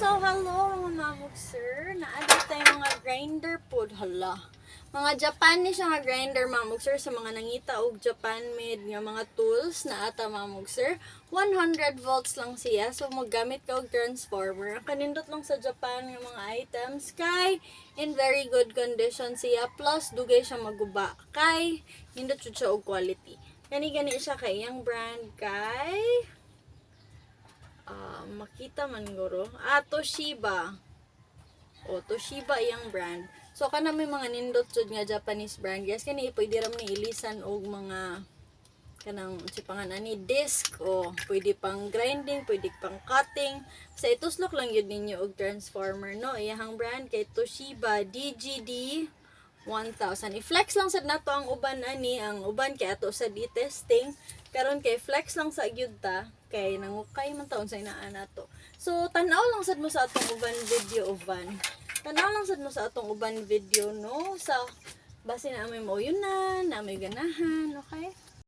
So, hello mga mamog sir. Naadto tayo mga grinder po. Hala. Mga Japanese mga grinder mamog sir sa mga nangita og Japan made nga mga tools na ata mamog sir. 100 volts lang siya. So, maggamit ka og transformer. Ang kanindot lang sa Japan nga mga items kay in very good condition siya. Plus, dugay siya maguba. Kay, hindot siya og quality. Gani-gani siya kay iyang brand kay makita man guro. Toshiba. Toshiba iyang brand. So kana may mga nindot jud nga Japanese brand. Yes, kani pwede ram ni ilisan og mga kanang sipangan ani disc pwede pang grinding, pwede pang cutting. Sa ituslok lang yun ninyo og transformer no. Iyang brand kay Toshiba DGD 1000. I-flex lang sad nato ang uban ani, ang uban kay ato sa di-testing. Karon kay flex lang sa gyud ta kay nangukay man taon sa inaan nato. So tan-aw lang sad mo sa atong uban video uban. Tan-aw lang sad mo sa atong uban video no sa base na may mauyonan, na may ganahan, okay?